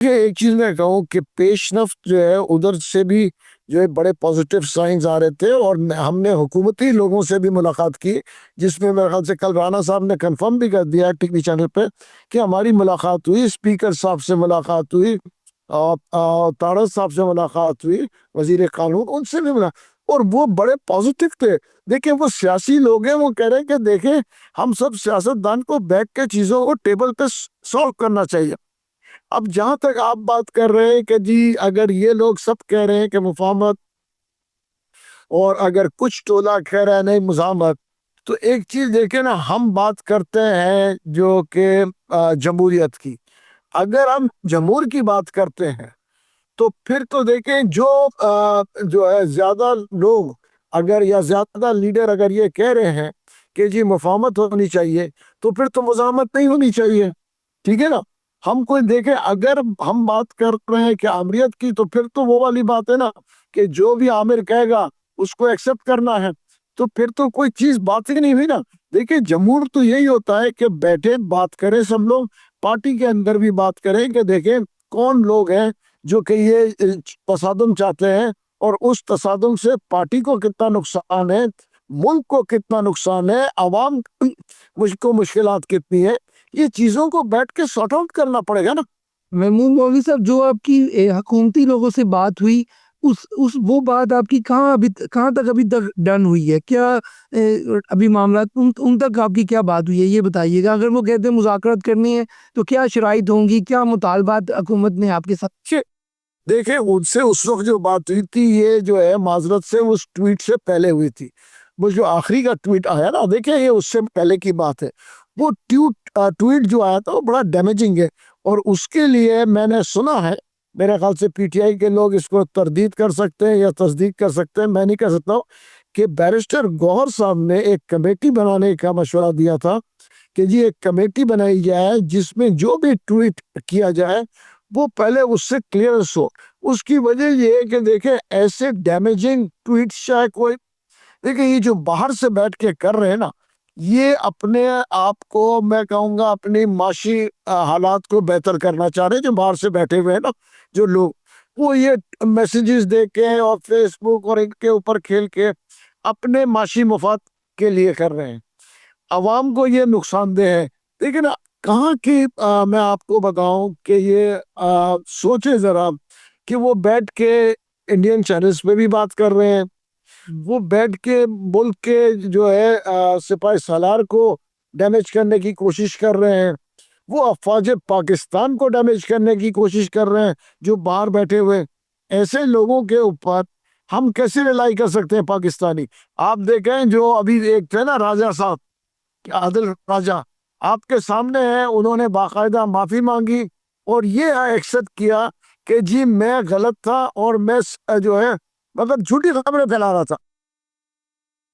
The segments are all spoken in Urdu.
یہ ایک چیز میں کہوں کہ پیش رفت جو ہے ادھر سے بھی جو ہے بڑے پازیٹیو سائنز آ رہے تھے، اور ہم نے حکومتی لوگوں سے بھی ملاقات کی، جس میں میرے خیال سے کل رانا صاحب نے کنفرم بھی کر دیا ٹی وی چینل پہ کہ ہماری ملاقات ہوئی، اسپیکر صاحب سے ملاقات ہوئی، تارڑ صاحب سے ملاقات ہوئی، وزیر قانون ان سے بھی ملا، اور وہ بڑے پازیٹیو تھے۔ دیکھیں وہ سیاسی لوگ ہیں، وہ کہہ رہے ہیں کہ دیکھیں ہم سب سیاستدان کو بیٹھ کے چیزوں کو ٹیبل پہ سالو کرنا چاہیے۔ اب جہاں تک آپ بات کر رہے ہیں کہ جی اگر یہ لوگ سب کہہ رہے ہیں کہ مفاہمت، اور اگر کچھ ٹولہ کہہ رہا ہے نہیں مزاحمت، تو ایک چیز دیکھیں نا، ہم بات کرتے ہیں جو کہ جمہوریت کی، اگر ہم جمہور کی بات کرتے ہیں تو پھر تو دیکھیں جو ہے زیادہ لوگ اگر یا زیادہ لیڈر اگر یہ کہہ رہے ہیں کہ جی مفاہمت ہونی چاہیے، تو پھر تو مزاحمت نہیں ہونی چاہیے، ٹھیک ہے نا۔ ہم کوئی دیکھیں اگر ہم بات کر رہے ہیں کہ آمریت کی، تو پھر تو وہ والی بات ہے نا کہ جو بھی عامر کہے گا اس کو ایکسپٹ کرنا ہے، تو پھر تو کوئی چیز بات ہی نہیں ہوئی نا۔ دیکھیں جمہور تو یہی ہوتا ہے کہ بیٹھے بات کریں سب لوگ، پارٹی کے اندر بھی بات کریں کہ دیکھیں کون لوگ ہیں جو کہ یہ تصادم چاہتے ہیں، اور اس تصادم سے پارٹی کو کتنا نقصان ہے، ملک کو کتنا نقصان ہے، عوام کو مشکلات کتنی ہے، یہ چیزوں کو بیٹھ کے سارٹ آؤٹ کرنا پڑے گا نا۔ محمود مولوی صاحب، جو آپ کی حکومتی لوگوں سے بات ہوئی، وہ بات آپ کی کہاں تک ابھی تک ڈن ہوئی ہے؟ کیا ابھی معاملات ان تک آپ کی کیا بات ہوئی ہے یہ بتائیے گا۔ اگر وہ کہتے ہیں مذاکرات کرنی ہے تو کیا شرائط ہوں گی، کیا مطالبات حکومت نے آپ کے ساتھ؟ دیکھیں ان سے اس وقت جو بات ہوئی تھی، یہ جو ہے معذرت سے اس ٹویٹ سے پہلے ہوئی تھی، وہ جو آخری کا ٹویٹ آیا نا، دیکھیں یہ اس سے پہلے کی بات ہے۔ وہ ٹویٹ جو آیا تھا وہ بڑا ڈیمیجنگ ہے، اور اس کے لیے میں نے سنا ہے، میرے خیال سے پی ٹی آئی کے لوگ اس کو تردید کر سکتے ہیں یا تصدیق کر سکتے ہیں، میں نہیں کر سکتا ہوں، کہ بیرسٹر گوہر صاحب نے ایک کمیٹی بنانے کا مشورہ دیا تھا کہ جی ایک کمیٹی بنائی جائے جس میں جو بھی ٹویٹ کیا جائے وہ پہلے اس سے کلیئرنس ہو۔ اس کی وجہ یہ ہے کہ دیکھیں ایسے ڈیمیجنگ ٹویٹ چاہے کوئی، دیکھیں یہ جو باہر سے بیٹھ کے کر رہے ہیں نا، یہ اپنے آپ کو میں کہوں گا اپنی معاشی حالات کو بہتر کرنا چاہ رہے ہیں، جو باہر سے بیٹھے ہوئے ہیں نا جو لوگ، وہ یہ میسیجز دے کے اور فیس بک اور ان کے اوپر کھیل کے اپنے معاشی مفاد کے لیے کر رہے ہیں، عوام کو یہ نقصان دہ ہے۔ دیکھیں نا کہاں کی میں آپ کو بتاؤں کہ یہ سوچے ذرا کہ وہ بیٹھ کے انڈین چینلز پہ بھی بات کر رہے ہیں، وہ بیٹھ کے ملک کے جو ہے سپاہی سالار کو ڈیمیج کرنے کی کوشش کر رہے ہیں، وہ افواج پاکستان کو ڈیمیج کرنے کی کوشش کر رہے ہیں جو باہر بیٹھے ہوئے۔ ایسے لوگوں کے اوپر ہم کیسے ریلائی کر سکتے ہیں پاکستانی؟ آپ دیکھیں جو ابھی ایک تھے نا راجہ صاحب، عادل راجہ، آپ کے سامنے ہیں، انہوں نے باقاعدہ معافی مانگی اور یہ ایکسپٹ کیا کہ جی میں غلط تھا، اور میں جو ہے مطلب جھوٹی خبریں پھیلا رہا تھا۔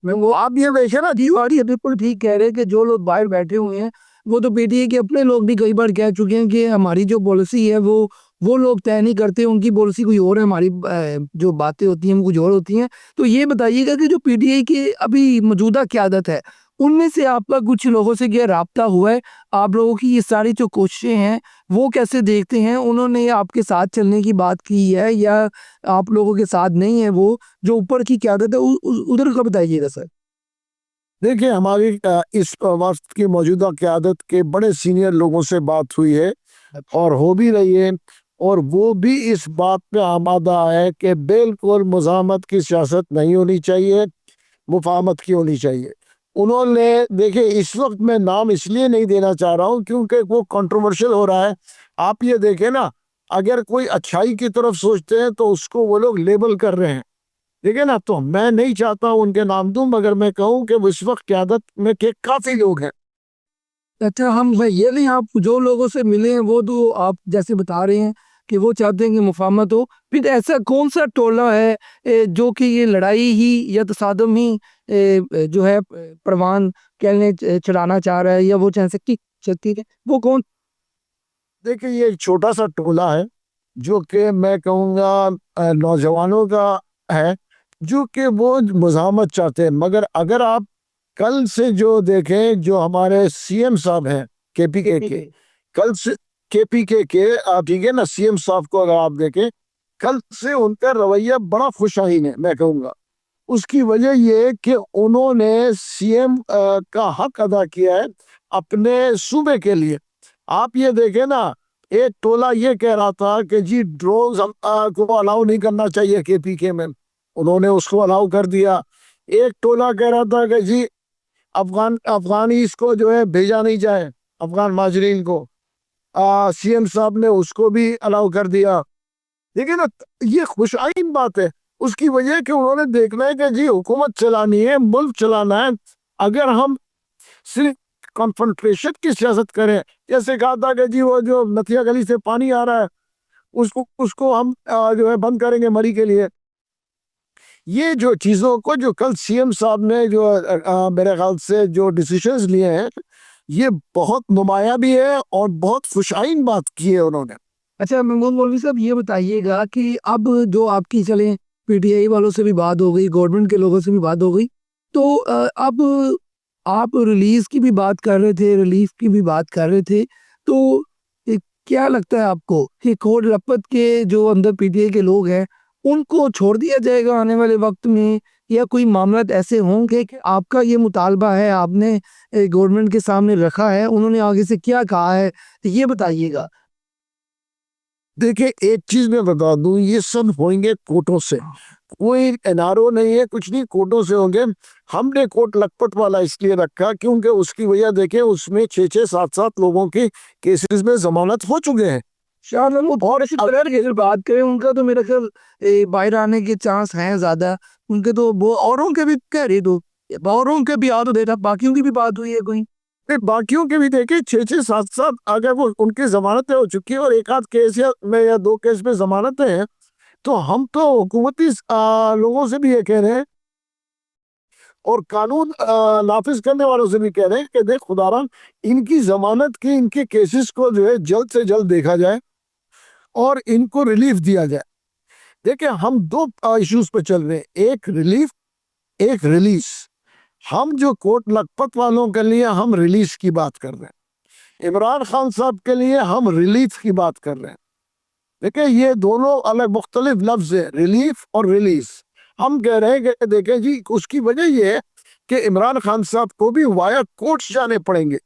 وہ آپ یہ دیکھیں نا، دیواری بالکل ٹھیک کہہ رہے کہ جو لوگ باہر بیٹھے ہوئے ہیں وہ تو پی ٹی آئی کے اپنے لوگ بھی کئی بار کہہ چکے ہیں کہ ہماری جو پالیسی ہے وہ لوگ طے نہیں کرتے، ان کی پالیسی کوئی اور ہے، ہماری جو باتیں ہوتی ہیں وہ کچھ اور ہوتی ہیں۔ تو یہ بتائیے گا کہ جو پی ٹی آئی کی ابھی موجودہ قیادت ہے، ان میں سے آپ کا کچھ لوگوں سے کیا رابطہ ہوا ہے؟ آپ لوگوں کی یہ ساری جو کوششیں ہیں وہ کیسے دیکھتے ہیں؟ انہوں نے آپ کے ساتھ چلنے کی بات کی ہے یا آپ لوگوں کے ساتھ نہیں ہے؟ وہ جو اوپر کی قیادت ہے ادھر کا بتائیے گا سر۔ دیکھیں ہماری اس وقت کی موجودہ قیادت کے بڑے سینئر لوگوں سے بات ہوئی ہے اور ہو بھی رہی ہے، اور وہ بھی اس بات پہ آمادہ ہے کہ بالکل مزاحمت کی سیاست نہیں ہونی چاہیے، مفاہمت کی ہونی چاہیے۔ انہوں نے دیکھیں اس وقت میں نام اس لیے نہیں دینا چاہ رہا ہوں کیونکہ وہ کنٹروورشل ہو رہا ہے۔ آپ یہ دیکھیں نا، اگر کوئی اچھائی کی طرف سوچتے ہیں تو اس کو وہ لوگ لیبل کر رہے ہیں، ٹھیک ہے نا، تو میں نہیں چاہتا ہوں ان کے نام دوں، مگر میں کہوں کہ اس وقت قیادت میں کے کافی لوگ ہیں۔ اچھا، ہم یہ نہیں، آپ جو لوگوں سے ملے ہیں وہ تو آپ جیسے بتا رہے ہیں کہ وہ چاہتے ہیں کہ مفاہمت ہو، پھر ایسا کون سا ٹولہ ہے جو کہ یہ لڑائی ہی یا تصادم ہی جو ہے پروان کہنے چڑھانا چاہ رہا ہے، یا وہ چاہ سکتی ہے وہ کون؟ دیکھیں یہ ایک چھوٹا سا ٹولہ ہے جو کہ میں کہوں گا نوجوانوں کا ہے، جو کہ وہ مزاحمت چاہتے ہیں، مگر اگر آپ کل سے جو دیکھیں جو ہمارے سی ایم صاحب ہیں کے پی کے کل سے KPK کے ٹھیک ہے نا CM صاحب کو اگر آپ دیکھیں کل سے ان کا رویہ بڑا خوشائن ہے میں کہوں گا. اس کی وجہ یہ ہے کہ انہوں نے CM کا حق ادا کیا ہے اپنے صوبے کے لیے. آپ یہ دیکھیں نا ایک ٹولہ یہ کہہ رہا تھا کہ جی ڈرونز کو الاؤ نہیں کرنا چاہیے KPK میں, انہوں نے اس کو الاؤ کر دیا. ایک ٹولہ کہہ رہا تھا کہ جی افغانیز کو جو ہے بھیجا نہیں جائے, افغان مہاجرین کو, CM صاحب نے اس کو بھی الاؤ کر دیا. لیکن یہ خوشائن بات ہے. اس کی وجہ کہ انہوں نے دیکھنا ہے کہ جی حکومت چلانی ہے, ملک چلانا ہے. اگر ہم صرف کنفرنٹریشن کی سیاست کریں, جیسے کہا تھا کہ جی وہ جو نتھیا گلی سے پانی آ رہا ہے اس کو ہم جو ہے بند کریں گے مری کے لیے, یہ جو چیزوں کو جو کل CM صاحب نے جو میرے خیال سے جو ڈیسیشنز لیے ہیں یہ بہت نمایاں بھی ہے اور بہت خوشائن بات کی ہے انہوں نے. اچھا محمود مولوی صاحب یہ بتائیے گا کہ اب جو آپ کی چلیں PTI والوں سے بھی بات ہو گئی, گورنمنٹ کے لوگوں سے بھی بات ہو گئی, تو اب آپ ریلیز کی بھی بات کر رہے تھے, ریلیف کی بھی بات کر رہے تھے, تو کیا لگتا ہے آپ کو کہ کوٹ لکھپت کے جو اندر PTI کے لوگ ہیں ان کو چھوڑ دیا جائے گا آنے والے وقت میں, یا کوئی معاملات ایسے ہوں گے کہ آپ کا یہ مطالبہ ہے آپ نے گورنمنٹ کے سامنے رکھا ہے, انہوں نے آگے سے کیا کہا ہے, یہ بتائیے گا. دیکھیں ایک چیز میں بتا دوں, یہ سب ہوئیں گے کوٹوں سے, کوئی NRO نہیں ہے, کچھ نہیں, کوٹوں سے ہوں گے. ہم نے کوٹ لکھپت والا اس لیے رکھا کیونکہ اس کی وجہ دیکھیں اس میں 6 7 لوگوں کی کیسز میں ضمانت ہو چکے ہیں. اور اگر بات کریں ان کا تو میرا خیال باہر آنے کے چانس ہیں زیادہ, ان کے تو وہ اوروں کے بھی کہہ رہی, تو اوروں کے بھی یاد دیتا, باقیوں کی بھی بات ہوئی ہے کوئی, باقیوں کے بھی دیکھیں 6 7 اگر وہ ان کی ضمانتیں ہو چکی ہیں اور ایک آدھ کیس میں یا 2 کیس میں ضمانتیں ہیں, تو ہم تو حکومتی لوگوں سے بھی یہ کہہ رہے ہیں اور قانون نافذ کرنے والوں سے بھی کہہ رہے ہیں کہ دیکھ خدارا ان کی ضمانت کی ان کے کیسز کو جو ہے جلد سے جلد دیکھا جائے اور ان کو ریلیف دیا جائے. دیکھیں ہم 2 ایشوز پہ چل رہے ہیں, ایک ریلیف ایک ریلیز. ہم جو کوٹ لکھپت والوں کے لیے ہم ریلیز کی بات کر رہے ہیں, عمران خان صاحب کے لیے ہم ریلیف کی بات کر رہے ہیں. دیکھیں یہ دونوں الگ مختلف لفظ ہیں, ریلیف اور ریلیز. ہم کہہ رہے ہیں کہ دیکھیں جی اس کی وجہ یہ ہے کہ عمران خان صاحب کو بھی وایا کورٹس جانے پڑیں گے,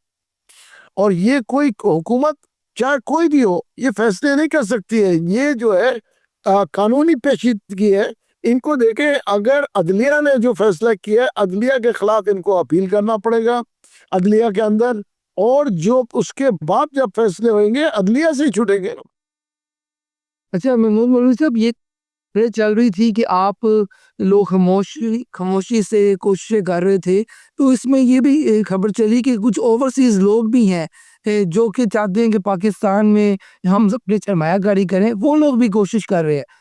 اور یہ کوئی حکومت چاہے کوئی بھی ہو یہ فیصلے نہیں کر سکتی ہے. یہ جو ہے قانونی پیچیدگی ہے. ان کو دیکھیں اگر عدلیہ نے جو فیصلہ کیا ہے عدلیہ کے خلاف ان کو اپیل کرنا پڑے گا عدلیہ کے اندر, اور جو اس کے بعد جب فیصلے ہوئیں گے عدلیہ سے ہی چھوٹیں گے. اچھا محمود مولوی صاحب یہ چل رہی تھی کہ آپ لوگ خاموشی سے کوششیں کر رہے تھے, تو اس میں یہ بھی خبر چلی کہ کچھ اوورسیز لوگ بھی ہیں جو کہ چاہتے ہیں کہ پاکستان میں ہم اپنی سرمایہ کاری کریں, وہ لوگ بھی کوشش کر رہے ہیں,